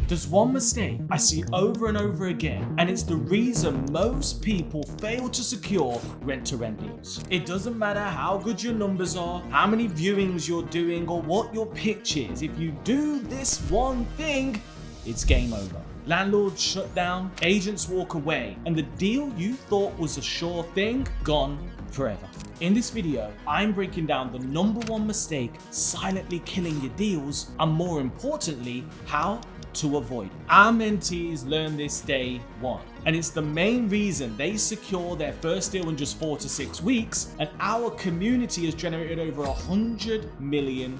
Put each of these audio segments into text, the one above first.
There's one mistake I see over and over again, and it's the reason most people fail to secure rent-to-rent deals. It doesn't matter how good your numbers are, how many viewings you're doing, or what your pitch is. If you do this one thing, it's game over. Landlords shut down, agents walk away, and the deal you thought was a sure thing, gone forever. In this video, I'm breaking down the number one mistake silently killing your deals, and more importantly, how to avoid it. Our mentees learn this day one, and it's the main reason they secure their first deal in just 4 to 6 weeks, and our community has generated over £100 million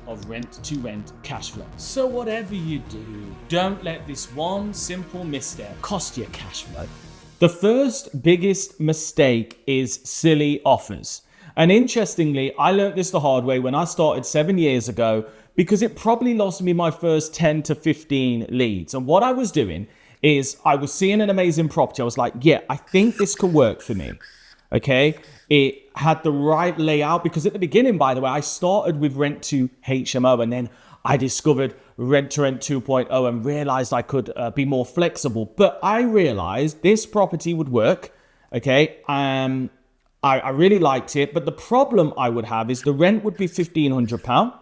of rent-to-rent cash flow. So whatever you do, don't let this one simple misstep cost you cash flow. The first biggest mistake is silly offers. And interestingly, I learned this the hard way when I started 7 years ago, because it probably lost me my first 10 to 15 leads. And what I was doing is I was seeing an amazing property. I was like, yeah, I think this can work for me. Okay. It had the right layout, because at the beginning, by the way, I started with rent to HMO, and then I discovered rent to rent 2.0 and realized I could be more flexible. But I realized this property would work. Okay. I really liked it. But the problem I would have is the rent would be £1,500.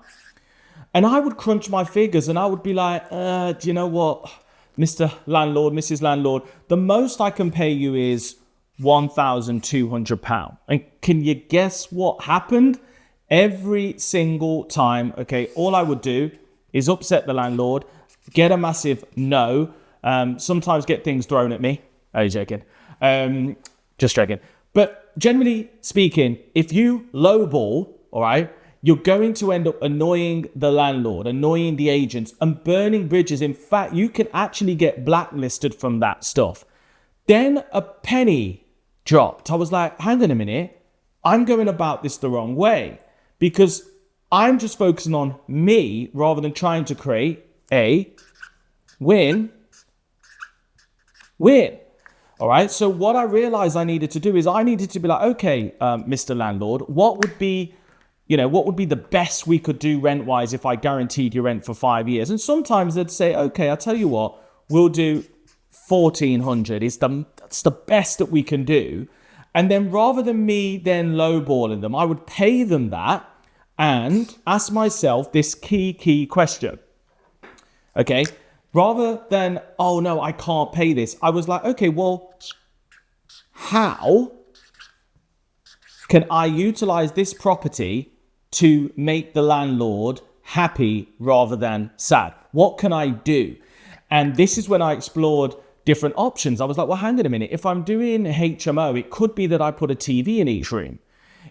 And I would crunch my figures and I would be like, do you know what, Mr. Landlord, Mrs. Landlord, the most I can pay you is £1,200. And can you guess what happened? Every single time, okay, all I would do is upset the landlord, get a massive no, sometimes get things thrown at me. Oh, you're joking. Just joking. But generally speaking, if you lowball, all right, you're going to end up annoying the landlord, annoying the agents, and burning bridges. In fact, you can actually get blacklisted from that stuff. Then a penny dropped. I was like, hang on a minute. I'm going about this the wrong way, because I'm just focusing on me rather than trying to create a win. All right. So what I realized I needed to do is I needed to be like, okay, Mr. Landlord, what would be the best we could do rent-wise if I guaranteed your rent for 5 years? And sometimes they'd say, okay, I'll tell you what, we'll do 1,400. That's the best that we can do. And then rather than me then lowballing them, I would pay them that and ask myself this key question. Okay, rather than, oh no, I can't pay this, I was like, okay, well, how can I utilize this property to make the landlord happy rather than sad? What can I do? And this is when I explored different options. I was like, well, hang on a minute. If I'm doing HMO, it could be that I put a TV in each room.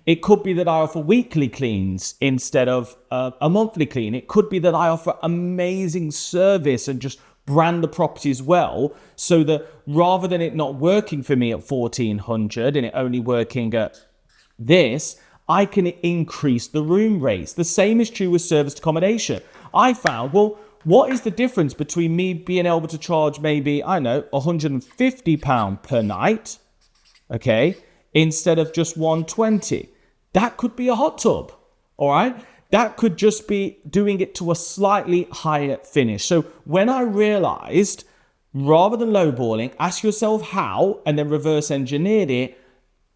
It could be that I offer weekly cleans instead of a monthly clean. It could be that I offer amazing service and just brand the property as well, so that rather than it not working for me at 1,400 and it only working at this, I can increase the room rates. The same is true with serviced accommodation. I found, well, what is the difference between me being able to charge maybe, I know, £150 per night, okay, instead of just £120? That could be a hot tub, all right? That could just be doing it to a slightly higher finish. So when I realized, rather than lowballing, ask yourself how, and then reverse engineered it,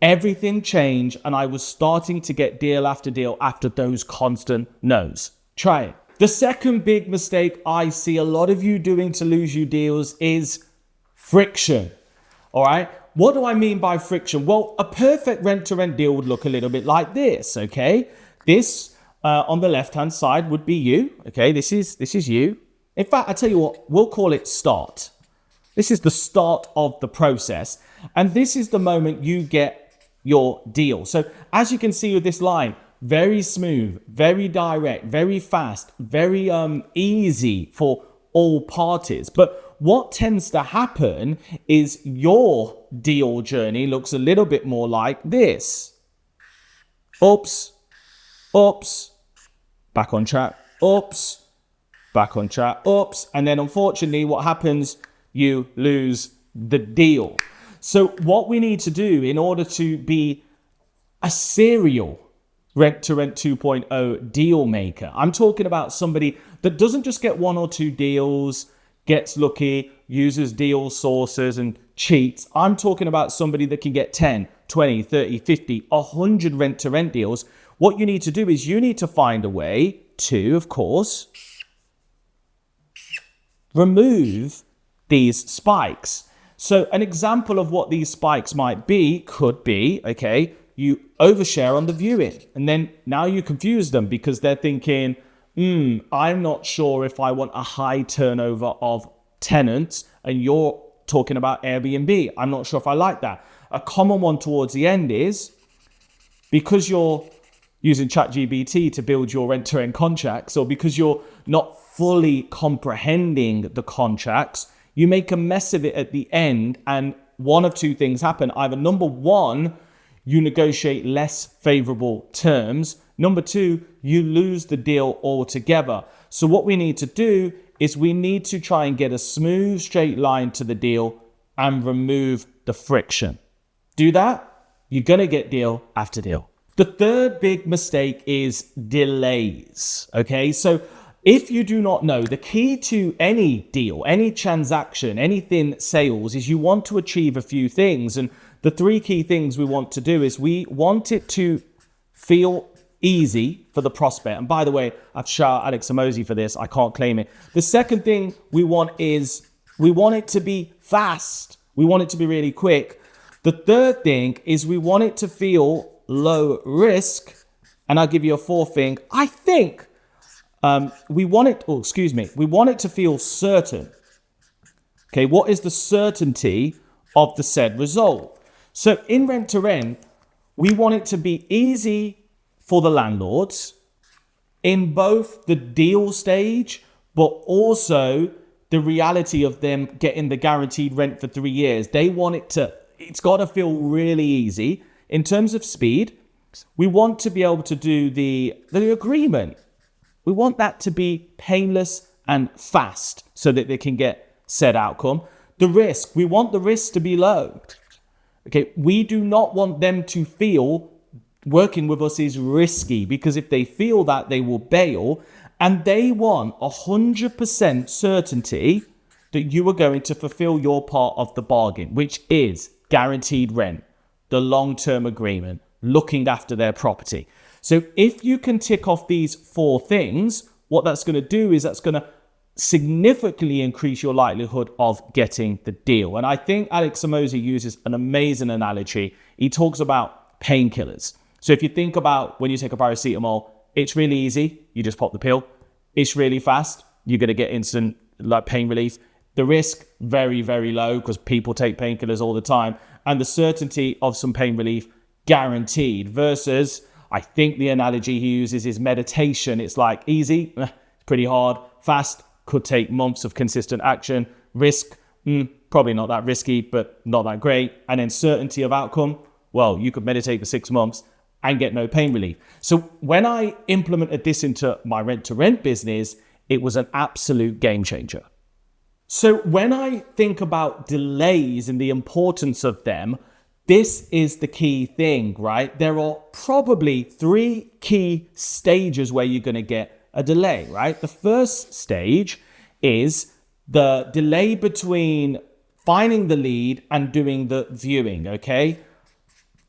everything changed, and I was starting to get deal after deal after those constant no's. Try it. The second big mistake I see a lot of you doing to lose you deals is friction. All right. What do I mean by friction? Well, a perfect rent-to-rent deal would look a little bit like this. Okay. This on the left-hand side would be you. Okay. This is you. In fact, I tell you what, we'll call it start. This is the start of the process. And this is the moment you get your deal. So as you can see with this line, very smooth, very direct, very fast, very easy for all parties. But what tends to happen is your deal journey looks a little bit more like this. Oops, back on track, oops, back on track, oops. And then unfortunately what happens, you lose the deal. So what we need to do in order to be a serial rent-to-rent 2.0 deal maker, I'm talking about somebody that doesn't just get 1 or 2 deals, gets lucky, uses deal sources and cheats. I'm talking about somebody that can get 10, 20, 30, 50, 100 rent-to-rent deals. What you need to do is you need to find a way to, of course, remove these spikes. So an example of what these spikes could be, okay, you overshare on the viewing. And then now you confuse them because they're thinking, I'm not sure if I want a high turnover of tenants, and you're talking about Airbnb. I'm not sure if I like that. A common one towards the end is, because you're using ChatGPT to build your rent-to-rent contracts, or because you're not fully comprehending the contracts, you make a mess of it at the end, and one of two things happen. Either number one, you negotiate less favorable terms. Number two, you lose the deal altogether. So what we need to do is we need to try and get a smooth, straight line to the deal and remove the friction. Do that, you're going to get deal after deal. The third big mistake is delays. Okay, so if you do not know, the key to any deal, any transaction, anything sales is you want to achieve a few things. And the three key things we want to do is we want it to feel easy for the prospect. And by the way, I've shouted Alex Hormozi for this. I can't claim it. The second thing we want is we want it to be fast. We want it to be really quick. The third thing is we want it to feel low risk. And I'll give you a fourth thing. I think we want it to feel certain. Okay, what is the certainty of the said result? So in rent to rent, we want it to be easy for the landlords in both the deal stage, but also the reality of them getting the guaranteed rent for 3 years. They want it's got to feel really easy. In terms of speed, we want to be able to do the agreement. We want that to be painless and fast so that they can get said outcome. The risk, we want the risk to be low. Okay, we do not want them to feel working with us is risky, because if they feel that, they will bail. And they want 100% certainty that you are going to fulfill your part of the bargain, which is guaranteed rent, the long-term agreement, looking after their property. So if you can tick off these four things, what that's going to do is that's going to significantly increase your likelihood of getting the deal. And I think Alex Hormozi uses an amazing analogy. He talks about painkillers. So if you think about when you take a paracetamol, it's really easy. You just pop the pill. It's really fast. You're going to get instant pain relief. The risk, very, very low, because people take painkillers all the time. And the certainty of some pain relief, guaranteed. Versus, I think the analogy he uses is meditation. It's like easy, pretty hard. Fast, could take months of consistent action. Risk, probably not that risky, but not that great. And then certainty of outcome, well, you could meditate for 6 months and get no pain relief. So when I implemented this into my rent-to-rent business, it was an absolute game changer. So when I think about delays and the importance of them, this is the key thing, right? There are probably 3 key stages where you're going to get a delay, right? The first stage is the delay between finding the lead and doing the viewing, okay?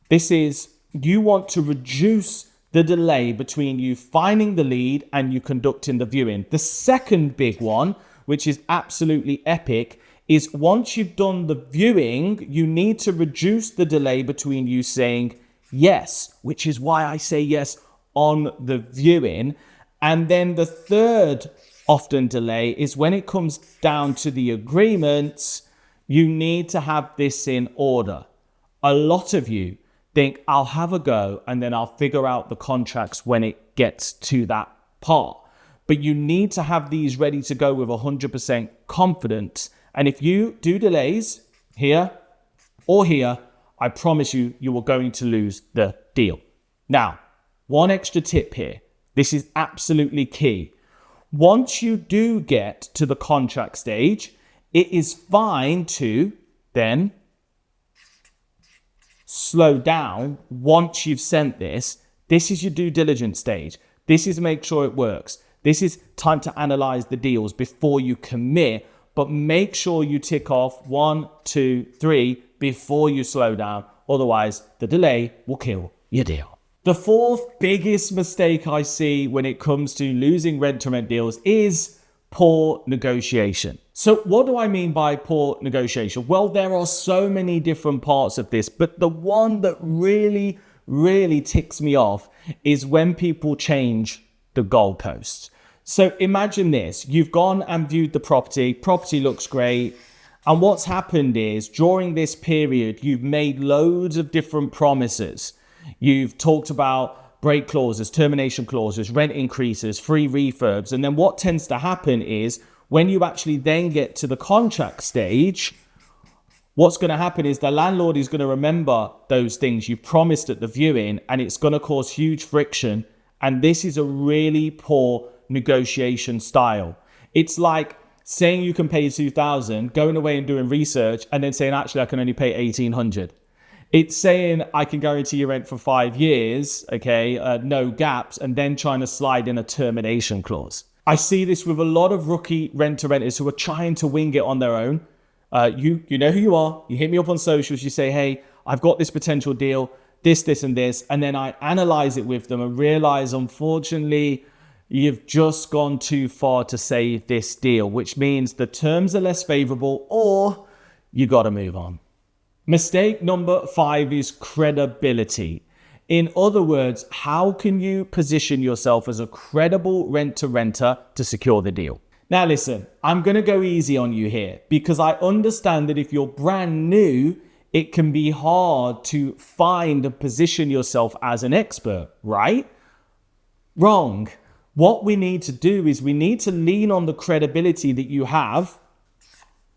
This is, you want to reduce the delay between you finding the lead and you conducting the viewing. The second big one, which is absolutely epic, is once you've done the viewing, you need to reduce the delay between you saying yes, which is why I say yes on the viewing. And then the third often delay is when it comes down to the agreements, you need to have this in order. A lot of you think, I'll have a go and then I'll figure out the contracts when it gets to that part. But you need to have these ready to go with 100% confidence. And if you do delays here or here, I promise you, you are going to lose the deal. Now, one extra tip here. This is absolutely key. Once you do get to the contract stage, it is fine to then slow down once you've sent this. This is your due diligence stage. This is make sure it works. This is time to analyze the deals before you commit. but make sure you tick off 1, 2, 3 before you slow down. Otherwise, the delay will kill your deal. The fourth biggest mistake I see when it comes to losing rent-to-rent deals is poor negotiation. So what do I mean by poor negotiation? Well, there are so many different parts of this, but the one that really ticks me off is when people change the goalposts. So imagine this, you've gone and viewed the property looks great. And what's happened is during this period, you've made loads of different promises. You've talked about break clauses, termination clauses, rent increases, free refurbs. And then what tends to happen is when you actually then get to the contract stage, what's going to happen is the landlord is going to remember those things you've promised at the viewing, and it's going to cause huge friction. And this is a really poor negotiation style. It's like saying you can pay 2,000, going away and doing research, and then saying, actually, I can only pay 1,800. It's saying I can guarantee your rent for 5 years, okay, no gaps, and then trying to slide in a termination clause. I see this with a lot of rookie rent-to-renters who are trying to wing it on their own. You know who you are. You hit me up on socials. You say, hey, I've got this potential deal, this, and this. And then I analyze it with them and realize, unfortunately, you've just gone too far to save this deal, which means the terms are less favorable or you got to move on. Mistake number 5 is credibility. In other words, how can you position yourself as a credible rent-to-renter to secure the deal? Now listen, I'm going to go easy on you here because I understand that if you're brand new, it can be hard to find and position yourself as an expert, right? Wrong. What we need to do is we need to lean on the credibility that you have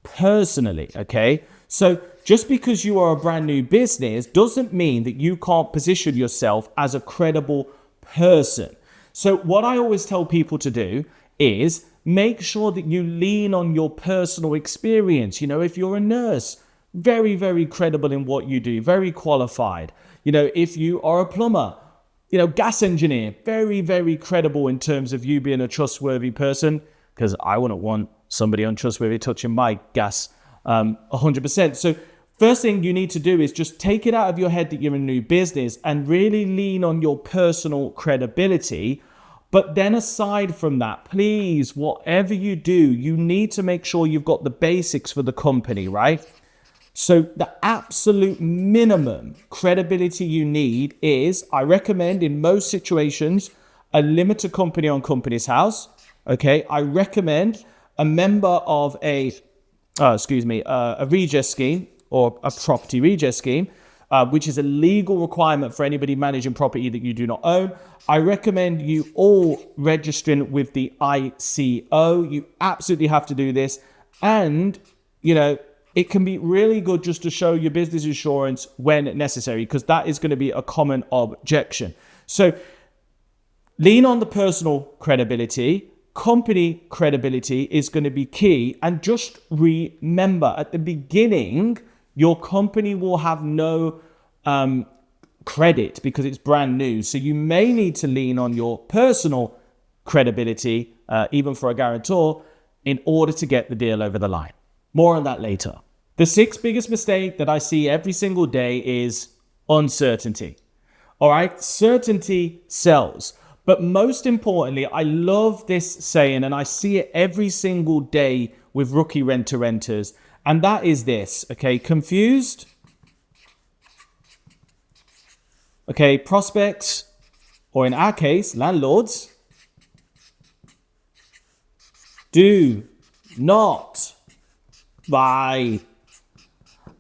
personally, okay? So just because you are a brand new business doesn't mean that you can't position yourself as a credible person. So what I always tell people to do is make sure that you lean on your personal experience. You know, if you're a nurse, very credible in what you do, very qualified. You know, if you are a plumber, you know, gas engineer, very credible in terms of you being a trustworthy person, because I wouldn't want somebody untrustworthy touching my gas 100%. So first thing you need to do is just take it out of your head that you're a new business and really lean on your personal credibility. But then aside from that, please, whatever you do, you need to make sure you've got the basics for the company, right? So the absolute minimum credibility you need is, I recommend in most situations, a limited company on Companies House. Okay, I recommend a member of a redress scheme or a property redress scheme, which is a legal requirement for anybody managing property that you do not own. I recommend you all registering with the ICO. You absolutely have to do this. And, you know, it can be really good just to show your business insurance when necessary, because that is going to be a common objection. So lean on the personal credibility. Company credibility is going to be key. And just remember, at the beginning, your company will have no credit because it's brand new. So you may need to lean on your personal credibility, even for a guarantor, in order to get the deal over the line. More on that later. The 6th biggest mistake that I see every single day is uncertainty. All right, certainty sells. But most importantly, I love this saying, and I see it every single day with rookie rent-to-renters, and that is this, okay? Confused, okay, prospects, or in our case, landlords, do not buy.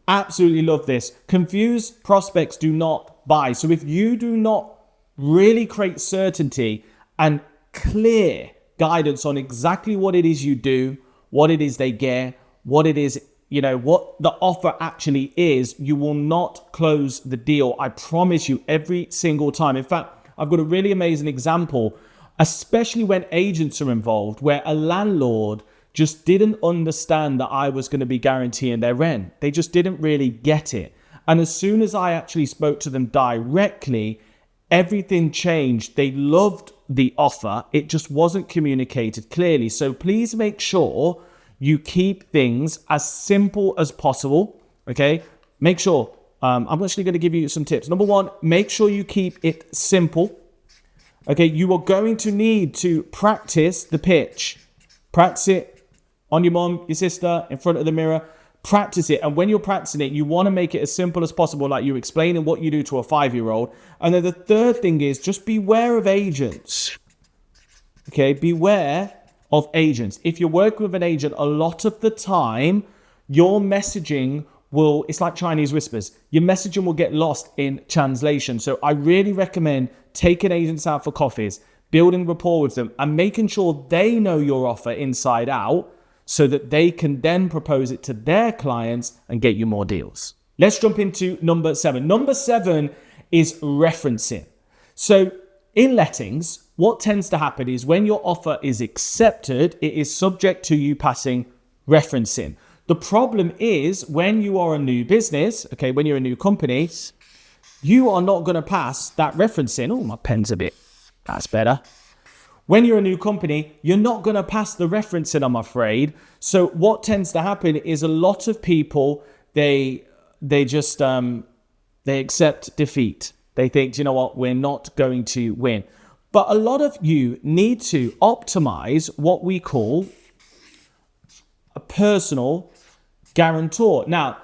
Absolutely love this. Confused prospects do not buy. So if you do not really create certainty and clear guidance on exactly what it is you do, what it is they get, what it is, you know, what the offer actually is, you will not close the deal. I promise you, every single time. In fact, I've got a really amazing example, especially when agents are involved, where a landlord just didn't understand that I was going to be guaranteeing their rent. They just didn't really get it. And as soon as I actually spoke to them directly, everything changed. They loved the offer. It just wasn't communicated clearly. So please make sure you keep things as simple as possible. Okay, make sure. I'm actually going to give you some tips. Number one, make sure you keep it simple. Okay, you are going to need to practice the pitch. Practice it on your mom, your sister, in front of the mirror. Practice it. And when you're practicing it, you want to make it as simple as possible, like you're explaining what you do to a 5-year-old. And then the third thing is just beware of agents. Okay, beware of agents. If you're working with an agent, a lot of the time, your messaging it's like Chinese whispers. Your messaging will get lost in translation. So I really recommend taking agents out for coffees, building rapport with them, and making sure they know your offer inside out so that they can then propose it to their clients and get you more deals. Let's jump into number 7. Number 7 is referencing. So in lettings, what tends to happen is when your offer is accepted, it is subject to you passing referencing. The problem is when you are a new business, okay, when you're a new company, you are not going to pass that referencing. Oh, my pen's a bit, that's better. When you're a new company, you're not going to pass the referencing, I'm afraid. So what tends to happen is a lot of people, they accept defeat. They think, you know what, we're not going to win. But a lot of you need to optimize what we call a personal guarantor. Now,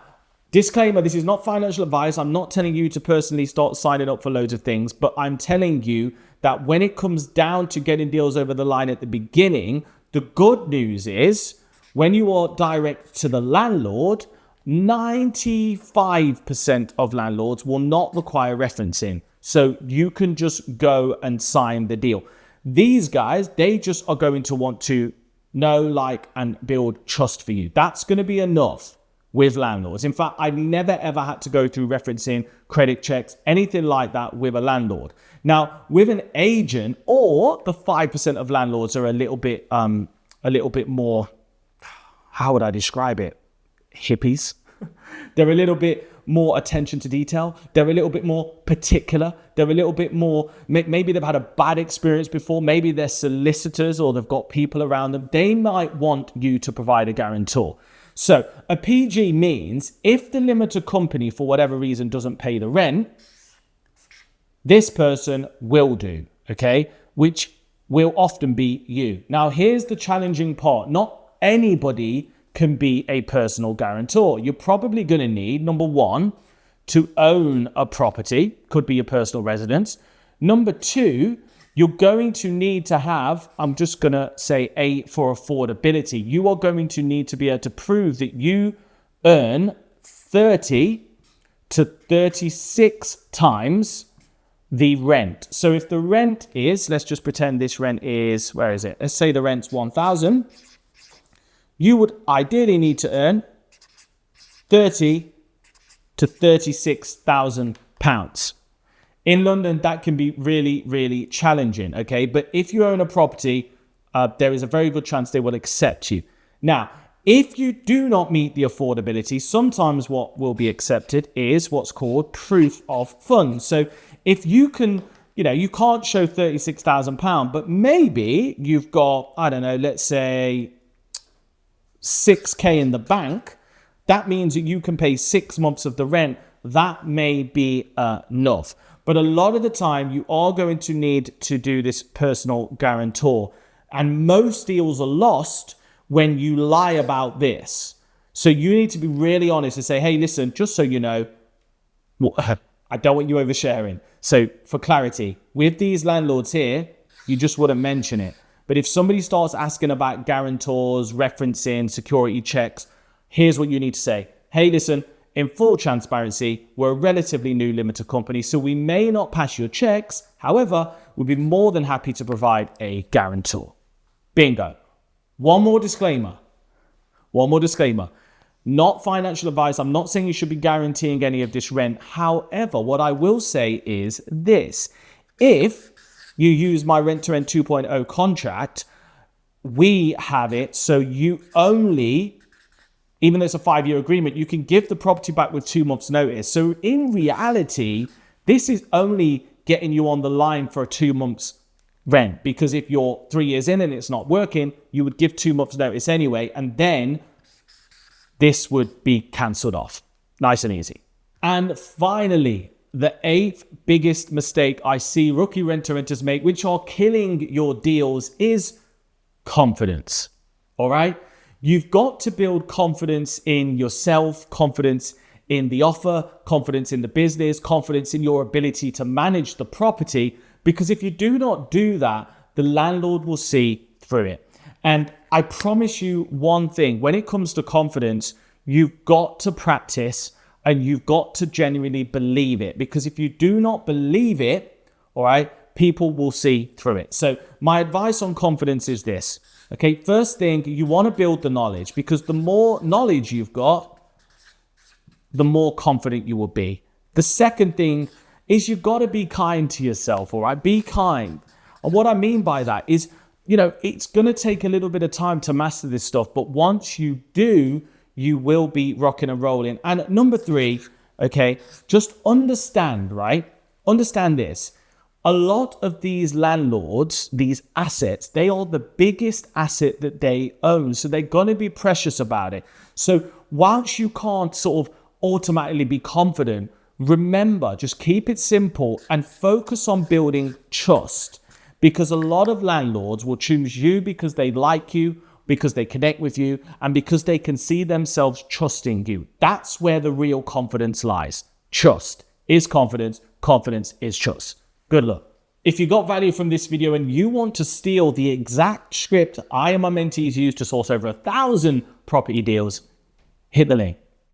disclaimer, this is not financial advice. I'm not telling you to personally start signing up for loads of things, but I'm telling you that when it comes down to getting deals over the line at the beginning, the good news is when you are direct to the landlord, 95% of landlords will not require referencing. So you can just go and sign the deal. These guys, they just are going to want to know, like, and build trust for you. That's going to be enough with landlords. In fact, I've never ever had to go through referencing, credit checks, anything like that with a landlord. Now, with an agent, or the 5% of landlords are a little bit more, how would I describe it? Hippies. They're a little bit more attention to detail. They're a little bit more particular. They're a little bit more, maybe they've had a bad experience before. Maybe they're solicitors or they've got people around them. They might want you to provide a guarantor. So a PG means if the limited company, for whatever reason, doesn't pay the rent, this person will do, okay? Which will often be you. Now, here's the challenging part. Not anybody can be a personal guarantor. You're probably going to need, number one, to own a property, could be your personal residence. Number two, you're going to need to have, I'm just going to say A for affordability. You are going to need to be able to prove that you earn 30 to 36 times the rent. So if the rent is, let's just pretend this rent is, where is it? Let's say the rent's 1,000. You would ideally need to earn 30 to 36,000 pounds. In London, that can be really, really challenging, okay? But if you own a property, there is a very good chance they will accept you. Now, if you do not meet the affordability, sometimes what will be accepted is what's called proof of funds. So if you can, you can't show £36,000, but maybe you've got, I don't know, let's say 6K in the bank, that means that you can pay 6 months of the rent. That may be enough. But a lot of the time, you are going to need to do this personal guarantor. And most deals are lost when you lie about this. So you need to be really honest and say, hey, listen, just so you know, I don't want you oversharing. So for clarity, with these landlords here, you just wouldn't mention it. But if somebody starts asking about guarantors, referencing, security checks, here's what you need to say. Hey, listen, in full transparency, we're a relatively new limited company, so we may not pass your checks. However, we'd be more than happy to provide a guarantor. Bingo. One more disclaimer. Not financial advice. I'm not saying you should be guaranteeing any of this rent. However, what I will say is this. If you use my Rent to Rent 2.0 contract, we have it so you only, even though it's a 5-year agreement, you can give the property back with 2 months notice. So in reality, this is only getting you on the line for a 2 months rent, because if you're 3 years in and it's not working, you would give 2 months notice anyway, and then this would be cancelled off. Nice and easy. And finally, the 8th biggest mistake I see rookie renters make, which are killing your deals, is confidence. All right? You've got to build confidence in yourself, confidence in the offer, confidence in the business, confidence in your ability to manage the property, because if you do not do that, the landlord will see through it. And I promise you one thing, when it comes to confidence, you've got to practice and you've got to genuinely believe it, because if you do not believe it, all right, people will see through it. So my advice on confidence is this. Okay, first thing, you want to build the knowledge, because the more knowledge you've got, the more confident you will be. The second thing is you've got to be kind to yourself, all right? Be kind. And what I mean by that is, it's going to take a little bit of time to master this stuff, but once you do, you will be rocking and rolling. And number 3, okay, just understand, right? Understand this. A lot of these landlords, these assets, they are the biggest asset that they own. So they're going to be precious about it. So whilst you can't sort of automatically be confident, remember, just keep it simple and focus on building trust, because a lot of landlords will choose you because they like you, because they connect with you, and because they can see themselves trusting you. That's where the real confidence lies. Trust is confidence. Confidence is trust. Good luck. If you got value from this video and you want to steal the exact script I and my mentees use to source over 1,000 property deals, hit the link.